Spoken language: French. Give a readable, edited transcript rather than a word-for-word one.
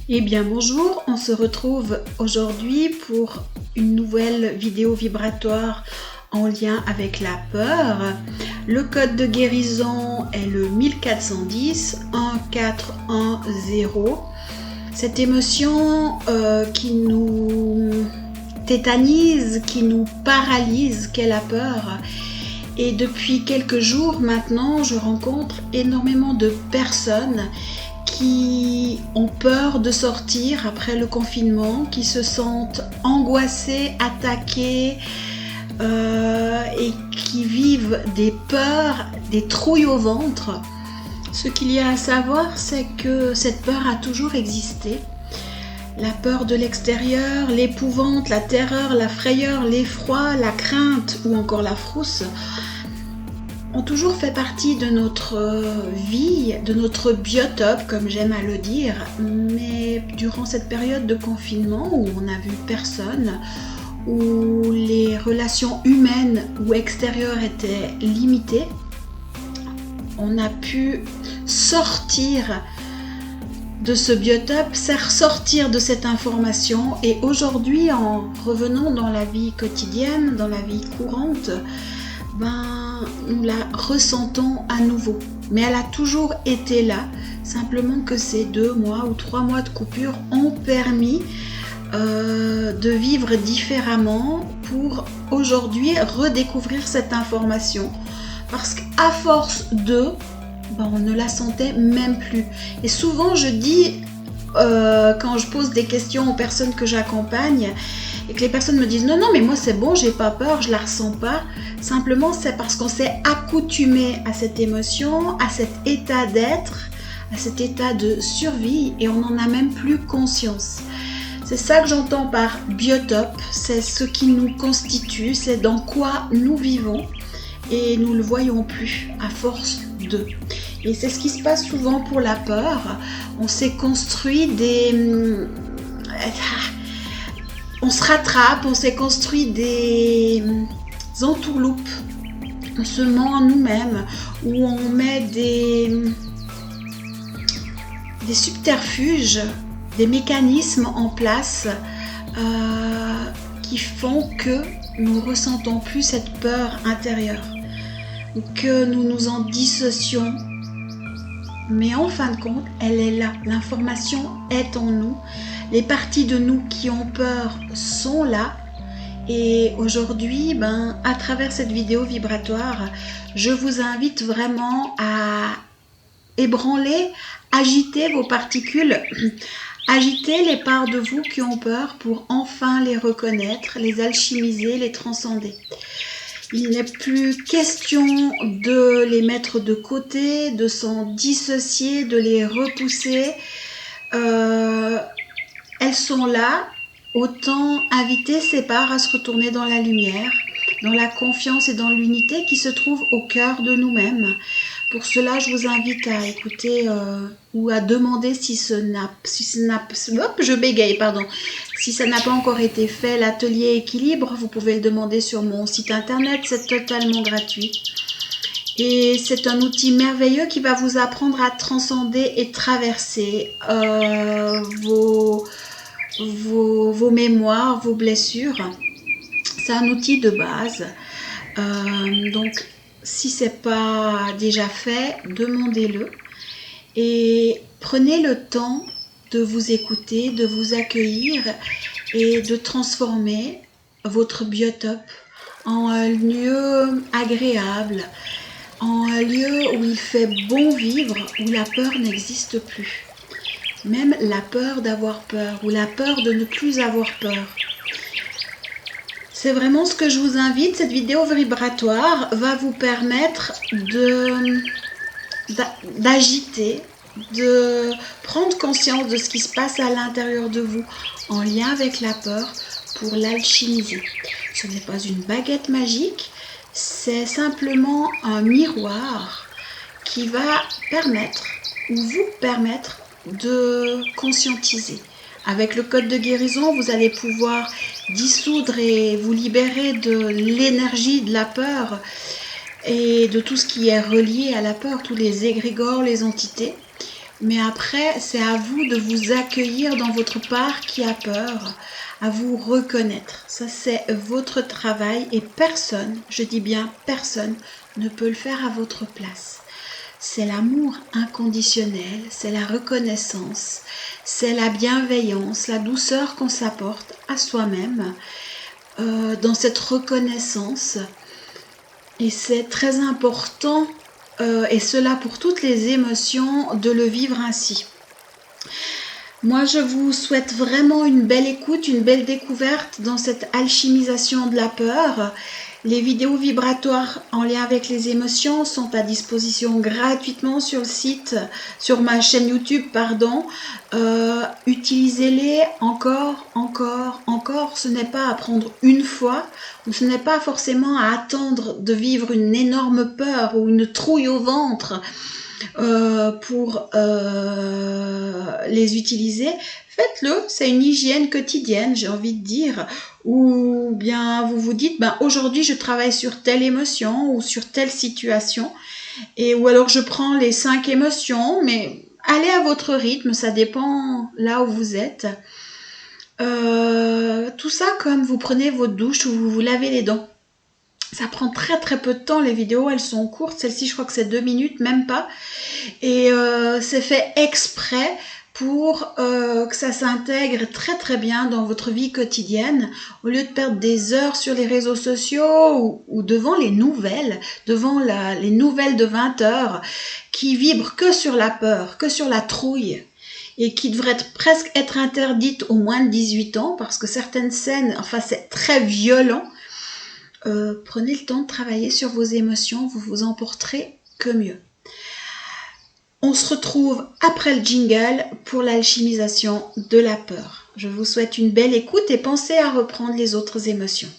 Eh bien bonjour, on se retrouve aujourd'hui pour une nouvelle vidéo vibratoire en lien avec la peur. Le code de guérison est le 1410 1410. Cette émotion qui nous tétanise, qui nous paralyse, qu'est la peur. Et depuis quelques jours maintenant, je rencontre énormément de personnes qui ont peur de sortir après le confinement, qui se sentent angoissées, attaquées et qui vivent des peurs, des trouilles au ventre. Ce qu'il y a à savoir, c'est que cette peur a toujours existé. La peur de l'extérieur, l'épouvante, la terreur, la frayeur, l'effroi, la crainte ou encore la frousse ont toujours fait partie de notre vie, de notre biotope, comme j'aime à le dire. Mais durant cette période de confinement où on n'a vu personne, où les relations humaines ou extérieures étaient limitées, on a pu sortir de ce biotope, sortir de cette information. Et aujourd'hui, en revenant dans la vie quotidienne, dans la vie courante, nous la ressentons à nouveau. Mais elle a toujours été là, simplement que ces 2 mois ou 3 mois de coupure ont permis de vivre différemment pour aujourd'hui redécouvrir cette information. Parce qu'à force on ne la sentait même plus. Et souvent je dis, quand je pose des questions aux personnes que j'accompagne, et que les personnes me disent non mais moi c'est bon, j'ai pas peur, je la ressens pas, simplement c'est parce qu'on s'est accoutumé à cette émotion, à cet état d'être, à cet état de survie, et on n'en a même plus conscience. C'est ça que j'entends par biotope, c'est ce qui nous constitue, c'est dans quoi nous vivons, et nous le voyons plus à force de. Et c'est ce qui se passe souvent pour la peur. On s'est construit on se rattrape, on s'est construit des entourloupes, on se ment à nous-mêmes, où on met des subterfuges, des mécanismes en place qui font que nous ne ressentons plus cette peur intérieure, que nous nous en dissocions. Mais en fin de compte, elle est là, l'information est en nous. Les parties de nous qui ont peur sont là. Et aujourd'hui, à travers cette vidéo vibratoire, je vous invite vraiment à ébranler, agiter vos particules, agiter les parts de vous qui ont peur pour enfin les reconnaître, les alchimiser, les transcender. Il n'est plus question de les mettre de côté, de s'en dissocier, de les repousser. Elles sont là, autant inviter ces parts à se retourner dans la lumière, dans la confiance et dans l'unité qui se trouve au cœur de nous-mêmes. Pour cela, je vous invite à écouter ou à demander si ça n'a pas encore été fait, l'atelier équilibre. Vous pouvez le demander sur mon site internet, c'est totalement gratuit. Et c'est un outil merveilleux qui va vous apprendre à transcender et traverser vos mémoires, vos blessures. C'est un outil de base. Donc, si ce n'est pas déjà fait, demandez-le. Et prenez le temps de vous écouter, de vous accueillir et de transformer votre biotope en un lieu agréable, en un lieu où il fait bon vivre, où la peur n'existe plus. Même la peur d'avoir peur ou la peur de ne plus avoir peur. C'est vraiment ce que je vous invite. Cette vidéo vibratoire va vous permettre d'agiter, de prendre conscience de ce qui se passe à l'intérieur de vous en lien avec la peur pour l'alchimiser. Ce n'est pas une baguette magique, c'est simplement un miroir qui va vous permettre de conscientiser. Avec le code de guérison, vous allez pouvoir dissoudre et vous libérer de l'énergie de la peur et de tout ce qui est relié à la peur, tous les égrégores, les entités. Mais après, c'est à vous de vous accueillir dans votre part qui a peur, à vous reconnaître. Ça, c'est votre travail et personne, je dis bien personne, ne peut le faire à votre place. C'est l'amour inconditionnel, c'est la reconnaissance, c'est la bienveillance, la douceur qu'on s'apporte à soi-même dans cette reconnaissance. Et c'est très important, et cela pour toutes les émotions, de le vivre ainsi. Moi, je vous souhaite vraiment une belle écoute, une belle découverte dans cette alchimisation de la peur. Les vidéos vibratoires en lien avec les émotions sont à disposition gratuitement sur le site, sur ma chaîne YouTube, pardon. Utilisez-les encore. Ce n'est pas à prendre une fois, ou ce n'est pas forcément à attendre de vivre une énorme peur ou une trouille au ventre pour les utiliser. Faites-le, c'est une hygiène quotidienne, j'ai envie de dire, ou bien vous vous dites, aujourd'hui je travaille sur telle émotion ou sur telle situation, ou alors je prends les 5 émotions, mais allez à votre rythme, ça dépend là où vous êtes. Tout ça comme vous prenez votre douche ou vous vous lavez les dents. Ça prend très peu de temps, les vidéos, elles sont courtes. Celle-ci, je crois que c'est 2 minutes, même pas. Et c'est fait exprès pour que ça s'intègre très bien dans votre vie quotidienne. Au lieu de perdre des heures sur les réseaux sociaux ou devant les nouvelles, les nouvelles de 20 heures qui vibrent que sur la peur, que sur la trouille, et qui devraient presque être interdites aux moins de 18 ans parce que certaines scènes, enfin c'est très violent. Prenez le temps de travailler sur vos émotions, vous vous en porterez que mieux. On se retrouve après le jingle pour l'alchimisation de la peur. Je vous souhaite une belle écoute et pensez à reprendre les autres émotions.